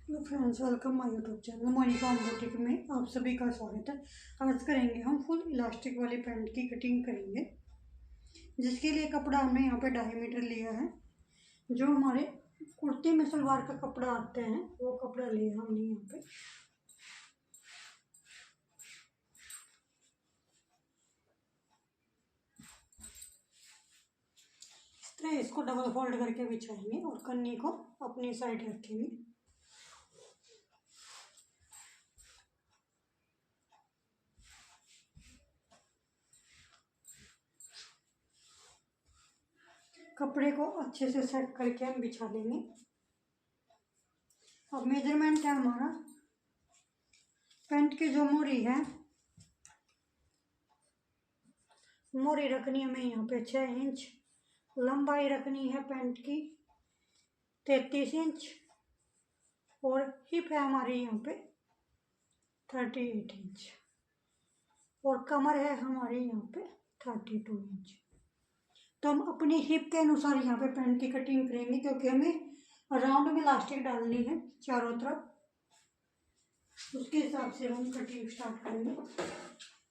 Hello friends, welcome my YouTube channel Monika home boutique में आप सभी का स्वागत है। आज करेंगे हम फुल इलास्टिक वाली पैंट की कटिंग करेंगे, जिसके लिए कपड़ा हमने यहाँ पे 2.5 मीटर लिया है। जो हमारे कुर्ते में सलवार का कपड़ा आते हैं वो कपड़ा लिया हमने यहाँ पे। इस तरह इसको डबल फोल्ड करके बिछाएंगे और कन्नी को अपनी साइड रखेंगे। कपड़े को अच्छे से सेट करके हम बिछा देंगे। अब मेजरमेंट है हमारा, पैंट की जो मोरी है, मोरी रखनी है हमें यहाँ पे 6 इंच, लंबाई रखनी है पैंट की 33 इंच और हिप है हमारी यहाँ पे 38 इंच और कमर है हमारी यहाँ पे 32 इंच। तो हम अपनी हिप के अनुसार यहाँ पे पैंट की कटिंग करेंगे, क्योंकि हमें राउंड में इलास्टिक डालनी है चारों तरफ। उसके हिसाब से हम कटिंग स्टार्ट करेंगे।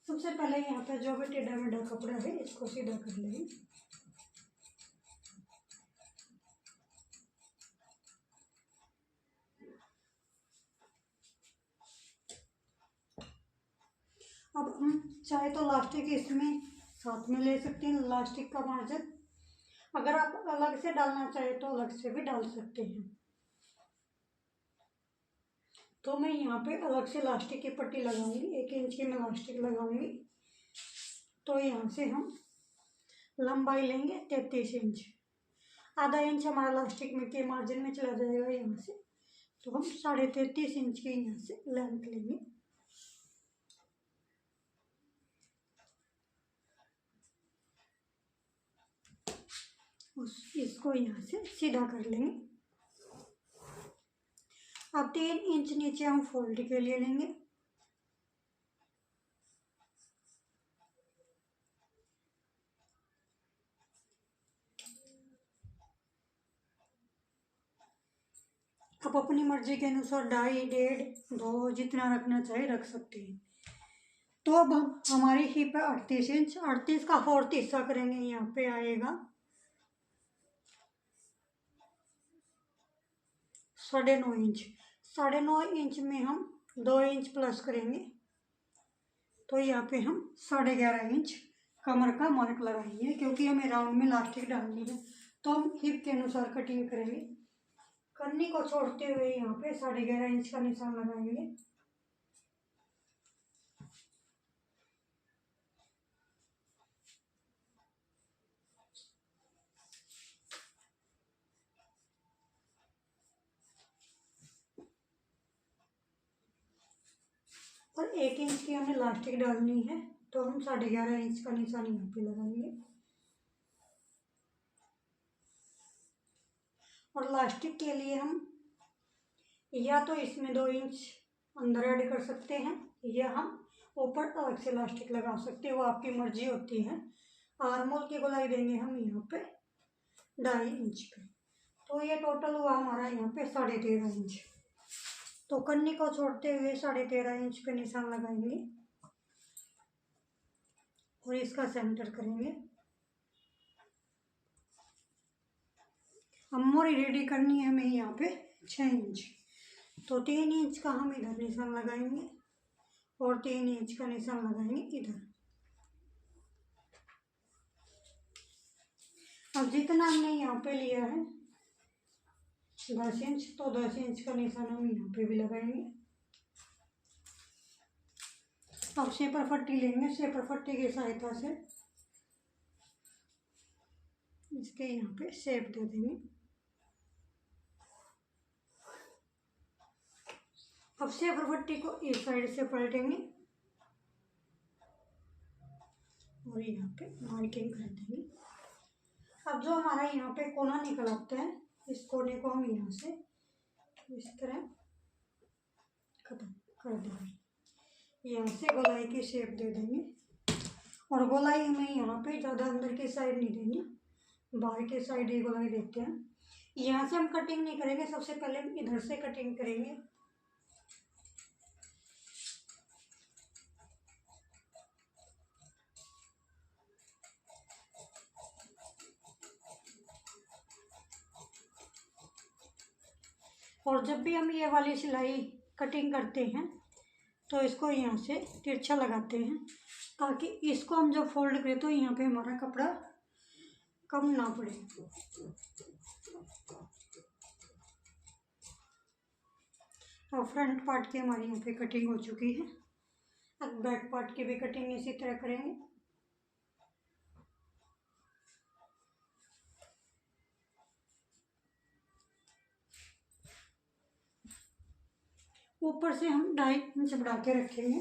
सबसे पहले यहाँ पे जो भी टेढ़ा मेढ़ा कपड़ा है इसको सीधा कर लेंगे। अब हम चाहे तो इलास्टिक इसमें साथ में ले सकते हैं, इलास्टिक का मार्जिन। अगर आप अलग से डालना चाहे तो अलग से भी डाल सकते हैं। तो मैं यहाँ पे अलग से इलास्टिक की पट्टी लगाऊंगी, 1 इंच की मैं इलास्टिक लगाऊंगी। तो यहाँ से हम लंबाई लेंगे 33 इंच, आधा इंच हमारा इलास्टिक में के मार्जिन में चला जाएगा यहाँ से। तो हम 33.5 इंच की यहाँ से लेंथ लेंगे। इसको यहाँ से सीधा कर लेंगे। अब 3 इंच नीचे हम फोल्ड के लिए लेंगे। आप अपनी मर्जी के अनुसार 2.5, 1.5, 2 जितना रखना चाहे रख सकते हैं। तो अब हम हमारी हिप है 38 इंच, 38 का 4th हिस्सा करेंगे। यहाँ पे आएगा 9.5 इंच। 9.5 इंच में हम 2 इंच प्लस करेंगे। तो यहाँ पे हम 11.5 इंच कमर का मार्क लगाएंगे, क्योंकि हमें राउंड में इलास्टिक डालनी है। तो हम हिप के अनुसार कटिंग करेंगे। कन्नी को छोड़ते हुए यहाँ पे 11.5 इंच का निशान लगाएंगे। और 1 इंच की हमें इलास्टिक डालनी है, तो हम 11.5 इंच का निशान यहाँ पे लगाएंगे। और इलास्टिक के लिए हम या तो इसमें 2 इंच अंदर ऐड कर सकते हैं, या हम ऊपर अलग से इलास्टिक लगा सकते हैं, वो आपकी मर्जी होती है। आर्मोल की गोलाई देंगे हम यहाँ पे 2.5 इंच पे। तो ये टोटल हुआ हमारा यहाँ पे 13.5 इंच। तो कन्नी को छोड़ते हुए 13.5 इंच पे निशान लगाएंगे और इसका सेंटर करेंगे। अब मोरी रेडी करनी है हमें यहाँ पे 6 इंच। तो 3 इंच का हम इधर निशान लगाएंगे और 3 इंच का निशान लगाएंगे इधर। अब जितना हमने यहाँ पे लिया है 10 इंच, तो 10 इंच का निशान हम यहाँ पे भी लगाएंगे। अब शेपर पट्टी लेंगे। शेपर पट्टी की सहायता से इसके यहाँ पे शेप दे देंगे। अब शेपर पट्टी को इस साइड से पलटेंगे और यहाँ पे मार्किंग कर देंगे। अब जो हमारा यहाँ पे कोना निकल आता है, इस कोने को हम यहाँ से इस तरह खत्म कर देंगे। यहाँ से गोलाई की शेप दे देंगे। और गोलाई हमें यहाँ पे ज़्यादा अंदर की साइड नहीं देनी, बाहर की साइड ही गोलाई देते हैं। यहाँ से हम कटिंग नहीं करेंगे, सबसे पहले हम इधर से कटिंग करेंगे। और जब भी हम ये वाली सिलाई कटिंग करते हैं तो इसको यहाँ से तिरछा लगाते हैं, ताकि इसको हम जब फोल्ड करें तो यहाँ पे हमारा कपड़ा कम ना पड़े। और फ्रंट पार्ट की हमारी यहाँ पे कटिंग हो चुकी है। अब बैक पार्ट की भी कटिंग इसी तरह करेंगे। ऊपर से हम 2.5 इंच बढ़ा के रखेंगे।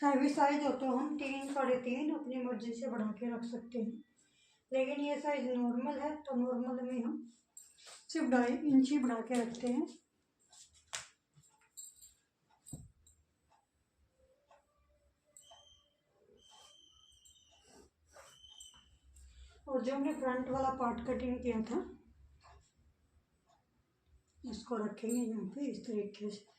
हैवी साइज हो तो हम 3, 3.5 अपनी मर्जी से बढ़ा के रख सकते हैं, लेकिन ये साइज नॉर्मल है तो नॉर्मल में हम सिर्फ 2.5 इंच ही बढ़ा के रखते हैं। और जो हमने फ्रंट वाला पार्ट कटिंग किया था इसको रखेंगे यहाँ पे इस तरीके से।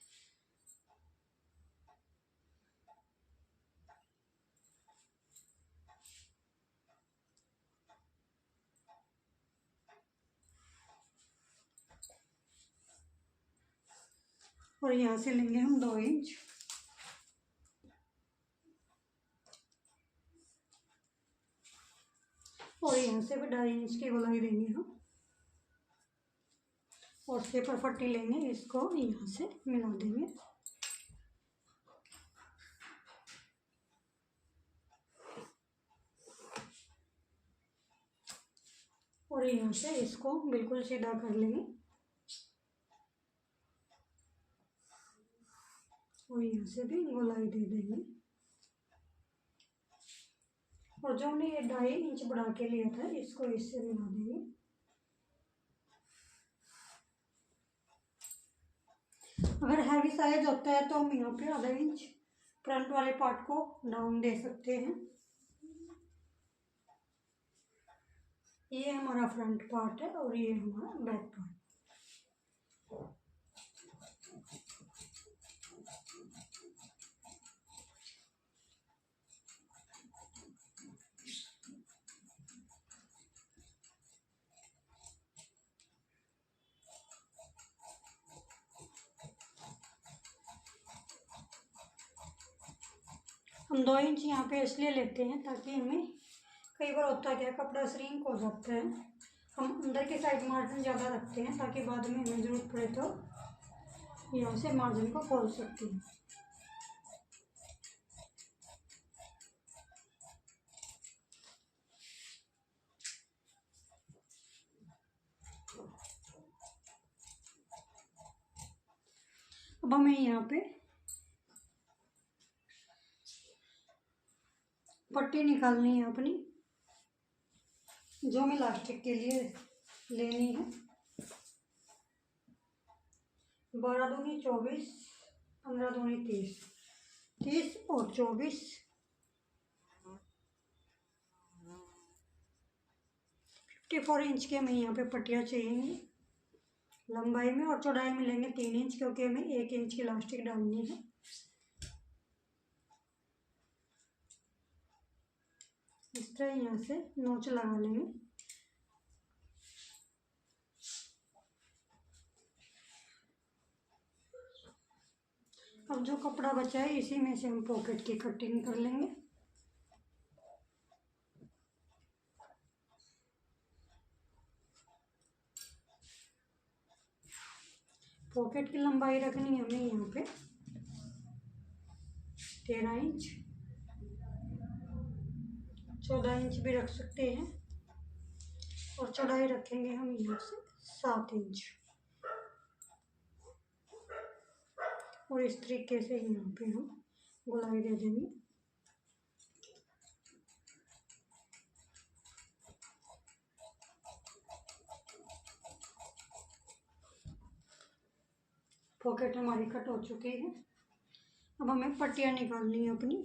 और यहाँ से लेंगे हम 2 इंच। और यहाँ से भी 2.5 इंच की गोलाई देंगे हम। और सेपर पट्टी लेंगे, इसको यहाँ से मिला देंगे। और यहाँ से इसको बिल्कुल सीधा कर लेंगे। और यहाँ से भी गोलाई दे देंगे। और जो हमने ये 2.5 इंच बढ़ा के लिया था इसको इससे मिला देंगे। अगर हैवी साइज होता है तो हम यहाँ पे आधा इंच फ्रंट वाले पार्ट को डाउन दे सकते हैं। ये हमारा फ्रंट पार्ट है और ये हमारा बैक पार्ट। हम 2 इंच यहाँ पे इसलिए लेते हैं ताकि हमें कई बार होता है क्या कपड़ा श्रिंक हो जाता है, हम अंदर की साइड मार्जिन ज़्यादा रखते हैं ताकि बाद में हमें ज़रूरत पड़े तो यहाँ से मार्जिन को खोल सकते हैं। अब हमें यहाँ पे पट्टी निकालनी है अपनी, जो हमें इलास्टिक के लिए लेनी है। 12 दूनी 24, 15 दूनी 30, 30 और 24, 54 इंच के हमें यहाँ पे पट्टियाँ चाहिए लंबाई में। और चौड़ाई में लेंगे 3 इंच, क्योंकि हमें 1 इंच की इलास्टिक डालनी है। इस तरह यहाँ से नोच लगा लेंगे। अब जो कपड़ा बचा है इसी में से हम पॉकेट की कटिंग कर लेंगे। पॉकेट की लंबाई रखनी है हमें यहाँ पे 13 इंच, 14 इंच भी रख सकते हैं। और चौड़ाई रखेंगे हम यहाँ से 7 इंच। और इस तरीके से यहाँ पे हम गोलाई दे देंगे। पॉकेट हमारी कट हो चुकी है। अब हमें पट्टियाँ निकालनी है अपनी।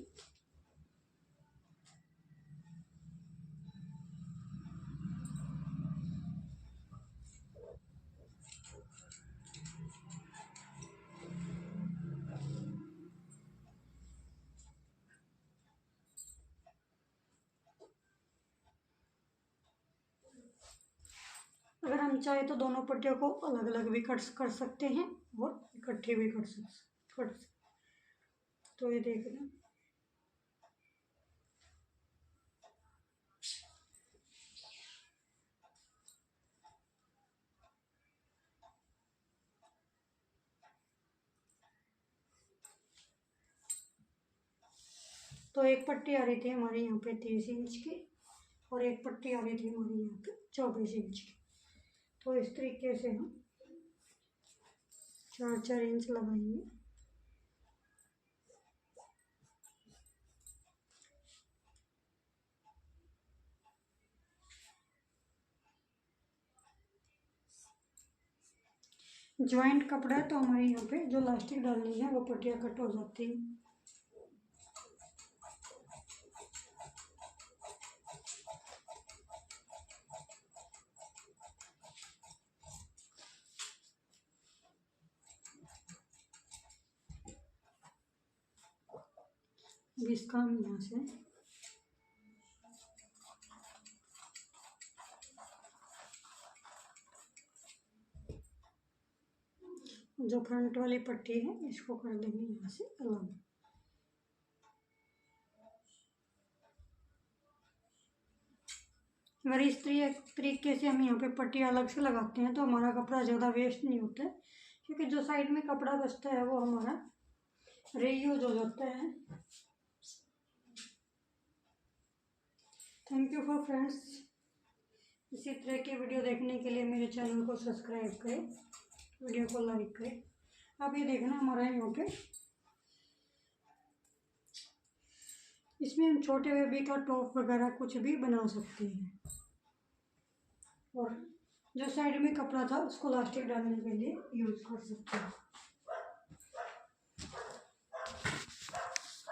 हम चाहे तो दोनों पट्टियों को अलग अलग भी कट कर सकते हैं और इकट्ठी भी कट तो ये देख लें। तो एक पट्टी आ रही थी हमारी यहाँ पे 30 इंच की और एक पट्टी आ रही थी हमारी यहाँ पे 24 इंच की। तो इस तरीके से हम 4-4 इंच लगाएंगे। ज्वाइंट कपड़ा है तो हमारे यहाँ पे जो लास्टिक डालनी है वो पट्टियाँ कट हो जाती है। इसका हम यहाँ से जो फ्रंट वाली पट्टी है इसको कर देंगे यहाँ से अलग। अगर इस तरीके से हम यहाँ पे पट्टी अलग से लगाते हैं तो हमारा कपड़ा ज़्यादा वेस्ट नहीं होता है, क्योंकि जो साइड में कपड़ा बचता है वो हमारा रीयूज हो जाता है। Thank you for friends. इसी तरह की वीडियो देखने के लिए मेरे चैनल को सब्सक्राइब करें, वीडियो को लाइक करें। अब ये देखना हमारा यहाँ पे इसमें हम छोटे बेबी का टॉप वगैरह कुछ भी बना सकते हैं। और जो साइड में कपड़ा था उसको लास्टिक डालने के लिए यूज़ कर सकते हैं।